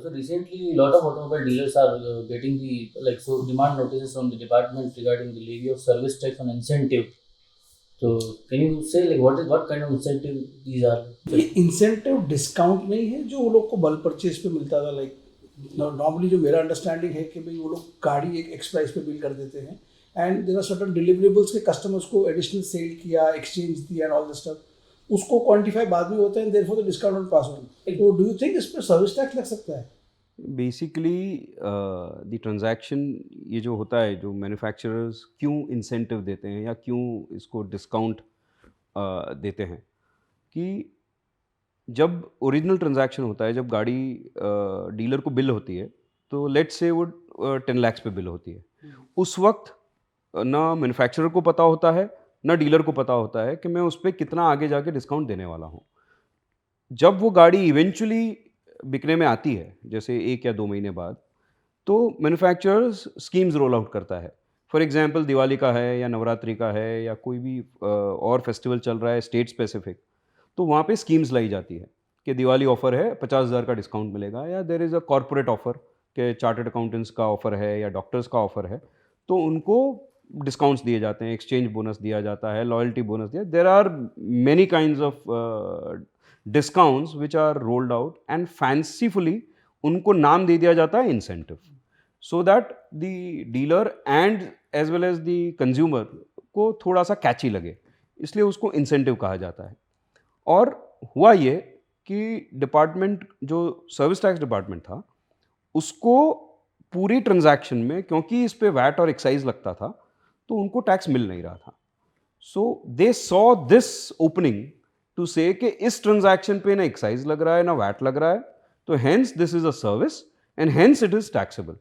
So recently, a lot of automobile dealers are getting the demand notices from the department regarding the levy of service tax on incentive. So can you say like what kind of incentive these are? ये incentive discount नहीं है जो वो लोग को bulk purchase पे मिलता था। लाइक नॉर्मली जो मेरा अंडरस्टैंडिंग है कि भाई वो लोग गाड़ी एक एक्स प्राइस पे बिल कर देते हैं and there are certain deliverables के कस्टमर्स को एडिशनल सेल किया, एक्सचेंज दिया एंड ऑल दिस स्टफ, उसको क्वांटिफाई बाद में होता है and therefore the discount will pass on. तो डू यू थिंक इस पे सर्विस टैक्स लग सकता है? बेसिकली द ट्रांजैक्शन, ये जो होता है, जो मैन्युफैक्चरर्स क्यों इंसेंटिव देते हैं या क्यों इसको डिस्काउंट देते हैं, कि जब ओरिजिनल ट्रांजैक्शन होता है, जब गाड़ी डीलर को बिल होती है, तो लेट्स से वो 10 लाख पे बिल होती है, उस वक्त ना मैन्युफैक्चरर को पता होता है ना डीलर को पता होता है कि मैं उस पर कितना आगे जाके डिस्काउंट देने वाला हूँ। जब वो गाड़ी इवेंचुअली बिकने में आती है, जैसे 1 या 2 महीने बाद, तो मैन्युफैक्चरर्स स्कीम्स रोल आउट करता है। फॉर एग्जांपल दिवाली का है या नवरात्रि का है या कोई भी और फेस्टिवल चल रहा है स्टेट स्पेसिफिक, तो वहाँ पे स्कीम्स लाई जाती है कि दिवाली ऑफर है, 50,000 का डिस्काउंट मिलेगा, या there is a corporate offer कि चार्टर्ड अकाउंटेंट्स का ऑफर है या डॉक्टर्स का ऑफर है, तो उनको डिस्काउंट्स दिए जाते हैं, एक्सचेंज बोनस दिया जाता है, लॉयल्टी बोनस दिया, there are many kinds of discounts which are rolled out and fancifully उनको नाम दे दिया जाता है incentive, so that the dealer and as well as the consumer को थोड़ा सा कैची लगे, इसलिए उसको इंसेंटिव कहा जाता है। और हुआ ये कि डिपार्टमेंट, जो सर्विस टैक्स डिपार्टमेंट था, उसको पूरी ट्रांजैक्शन में, क्योंकि इस पे वैट और एक्साइज लगता था, तो उनको टैक्स मिल नहीं रहा था। So they saw this opening to say कि इस ट्रांजैक्शन पे ना एक्साइज लग रहा है ना वैट लग रहा है, तो hence this is a service and hence it is taxable.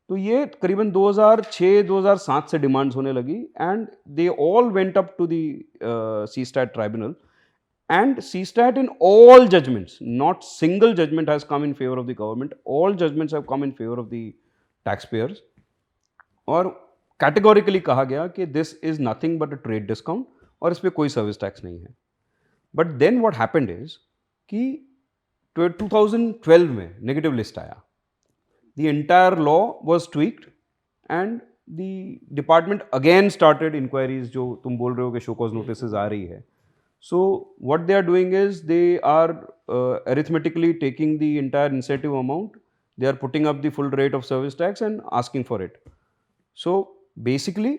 तो ये करीबन 2006-2007 से डिमांड्स होने लगी and they all went up to the CESTAT tribunal, and CSTAT in all judgments, not single judgment has come in favor of the government, all judgments have come in favor of the taxpayers, और categorically कहा गया कि this is nothing but a trade discount और इस पर कोई service tax नहीं है। But then what happened is कि 2012 में नेगेटिव लिस्ट आया, the entire law was tweaked and the department again started inquiries, जो तुम बोल रहे हो कि शो कॉज नोटिस आ रही है। So what they are doing is they are arithmetically taking the entire incentive amount, they are putting up the full rate of service tax and asking for it. So basically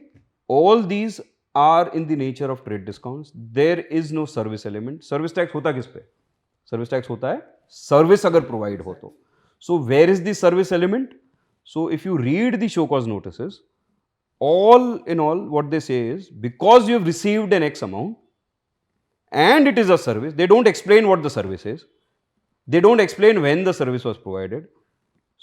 all these are in the nature of trade discounts. There is no service element. Service tax होता किस पे? Service tax होता है service अगर provide हो तो. So where is the service element? So if you read the show cause notices, all in all what they say is, because you have received an X amount and it is a service, they don't explain what the service is, they don't explain when the service was provided,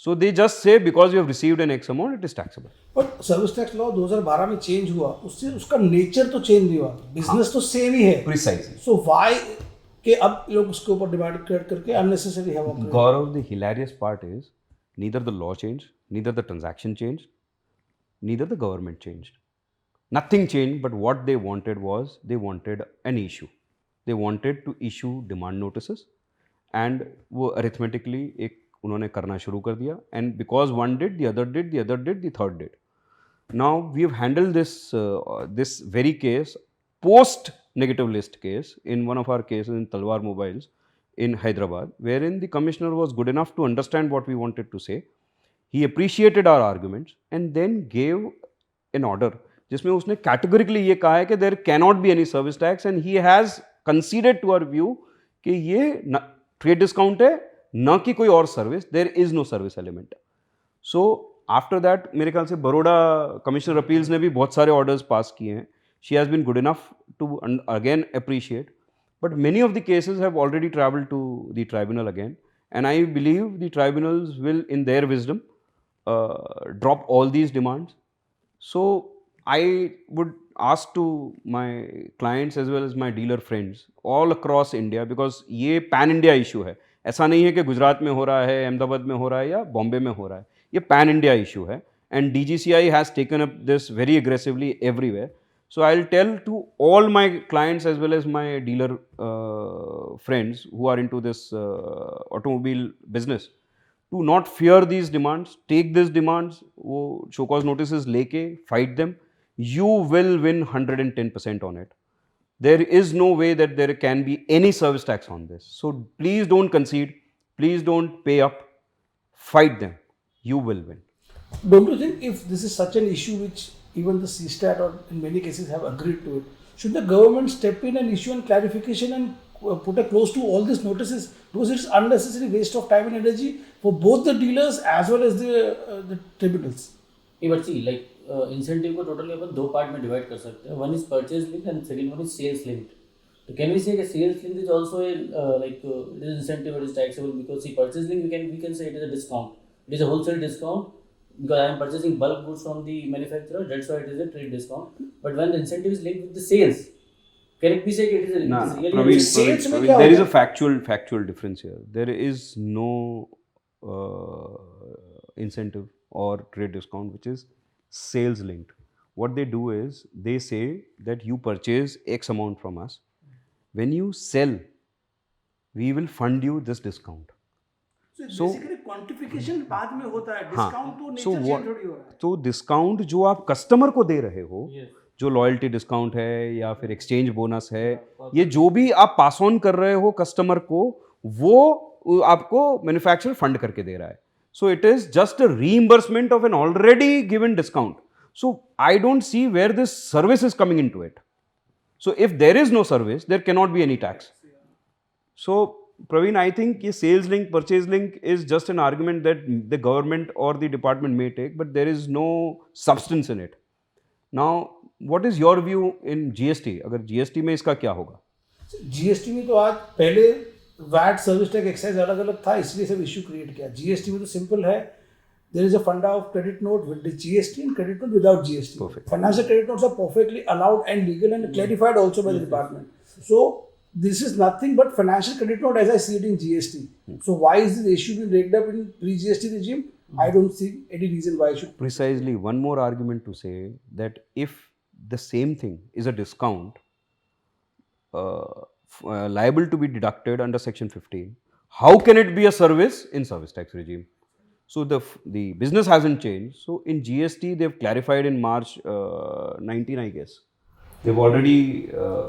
so they just say because you have received an X amount it is taxable. But service tax law 2012 में change हुआ, उससे उसका nature तो change नहीं हुआ, business तो same ही है। Precisely. So why कि अब लोग उसके ऊपर डिमांड क्रिएट करके अननेसेसरी है वो। Gaurav, the hilarious part is neither the law changed, neither the transaction changed, neither the government changed. Nothing changed, but what they wanted was they wanted an issue. They wanted to issue demand notices and वो arithmetically एक उन्होंने करना शुरू कर दिया, and because one did, the other did, the other did, the third did. Now we have handled this very case post negative list case in one of our cases in Talwar Mobiles in Hyderabad, wherein the commissioner was good enough to understand what we wanted to say. He appreciated our arguments and then gave an order जिसमें उसने categorically ये कहा है कि there cannot be any service tax, and he has conceded to our view कि ये trade discount है, ना कि कोई और service, there is no service element. So after that मेरे ख्याल से बड़ौदा कमिश्नर अपील्स ने भी बहुत सारे ऑर्डर्स पास किए हैं. She has been good enough to again appreciate, but many of the cases have already traveled to the tribunal again, and I believe the tribunals will in their wisdom drop all these demands. So I would ask to my clients as well as my dealer friends all across India, because ये pan India issue है, ऐसा नहीं है कि गुजरात में हो रहा है, अहमदाबाद में हो रहा है या बॉम्बे में हो रहा है, ये पैन इंडिया इशू है, and DGCI has taken up this very aggressively everywhere. So I'll tell to all my clients as well as my dealer friends who are into this automobile business to not fear these demands, take these demands, वो show cause notices लेके fight them, you will win 110% on it. There is no way that there can be any service tax on this. So please don't concede, please don't pay up, fight them, you will win. Don't you think if this is such an issue which even the CSTAT or in many cases have agreed to it, should the government step in and issue a clarification and put a close to all these notices? Because it's unnecessary waste of time and energy for both the dealers as well as the tribunals. Yeah, but see, like incentive को totally अपन दो part में divide कर सकते हैं. One is purchase linked and second one is sales linked. So can we say that sales linked is also a it is incentive or is taxable? Because see, purchase linked we can say it is a discount. It is a wholesale discount because I am purchasing bulk goods from the manufacturer. That's why it is a trade discount. But when the incentive is linked with the sales, can it be said it is a Nah, it is really Praveen, sales में Praveen, क्या there is होगा? a factual difference here. There is no incentive or trade discount which is sales linked. What they do is they say that you purchase X amount from us. When you sell, we will fund you this discount. So basically quantification बाद में होता है. Discount तो So nature what? change थोड़ी हो रहा है. तो डिस्काउंट जो आप कस्टमर को दे रहे हो, Yes. जो लॉयल्टी डिस्काउंट है या फिर एक्सचेंज बोनस है, ये जो भी आप पास ऑन कर रहे हो कस्टमर को, वो आपको मैन्युफैक्चरर फंड करके दे रहा है. So it is just a reimbursement of an already given discount. So I don't see where this service is coming into it. So if there is no service, there cannot be any tax. So Praveen, I think ये sales link, purchase link is just an argument that the government or the department may take, but there is no substance in it. Now, what is your view in GST? अगर GST में इसका क्या होगा? GST में तो आज पहले VAT service tax excise अलग अलग था, इसलिए सब इश्यू क्रिएट किया. जीएसटी में तो सिंपल है. There is a funda of credit note with the GST and credit note without GST. Perfect. Financial credit notes are perfectly allowed and legal and clarified also by the department. So this is nothing but financial credit note as I see it in GST. So why is this issue being raked up in pre-GST regime? I don't see any reason why it should. Precisely, one more argument to say that if the same thing is a discount liable to be deducted under section 15, how can it be a service in service tax regime? So the business hasn't changed. So in GST they've clarified in March 19, I guess. They've already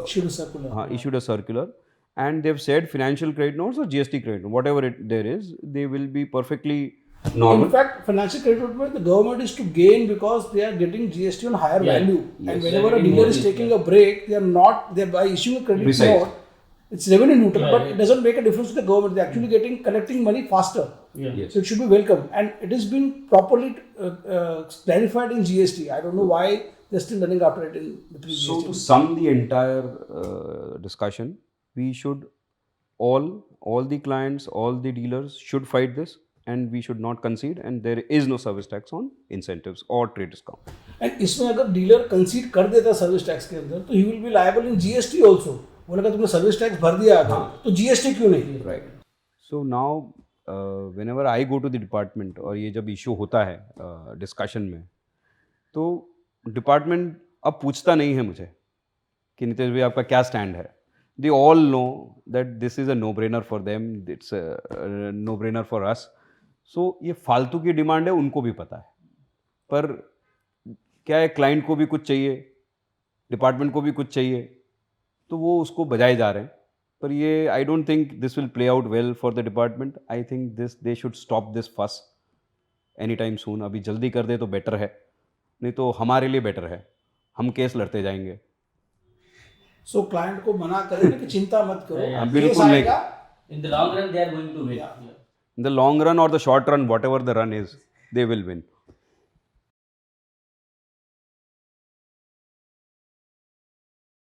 Issued a circular. issued a circular, and they've said financial credit notes or GST credit note, whatever there is, they will be perfectly normal. In fact, financial credit note में the government is to gain because they are getting GST on higher Yeah. value. Yes. And whenever a Getting dealer more is GST. taking a break, they are by issuing a credit Precise. note. It's revenue neutral, Yeah, but yeah. it doesn't make a difference to the government. They're actually collecting money faster. Yeah. Yes. So it should be welcome, and it has been properly clarified in GST. I don't know why they're still running after it in the previous So to GST. sum the entire discussion, we should all the clients, all the dealers should fight this, and we should not concede, and there is no service tax on incentives or trade discount. And इसमें अगर dealer कंसीड कर देता service tax के अंदर, तो he will be liable in GST also. बोला कि तुमने सर्विस टैक्स भर दिया था, तो जीएसटी क्यों नहीं? Right. So now whenever I go to the department और ये जब इशू होता है डिस्कशन में, तो डिपार्टमेंट अब पूछता नहीं है मुझे कि नितेश भाई आपका क्या स्टैंड है. They all know that this is a no brainer for them, it's no brainer for us. So ये फालतू की डिमांड है, उनको भी पता है. पर क्या है, क्लाइंट को भी कुछ चाहिए, डिपार्टमेंट को भी कुछ चाहिए, तो वो उसको बजाए जा रहे हैं. पर ये I don't think this will play out well for the department. I think they should stop this फस एनी टाइम सून. अभी जल्दी कर दे तो बेटर है, नहीं तो हमारे लिए बेटर है, हम केस लड़ते जाएंगे. सो क्लाइंट को मना करें ना कि चिंता मत करो, Yeah, केस बिल्कुल नहीं. आएगा. In the long run, they are going to win. Yeah. Yeah. In the long run or the short run, whatever the run is, they will win.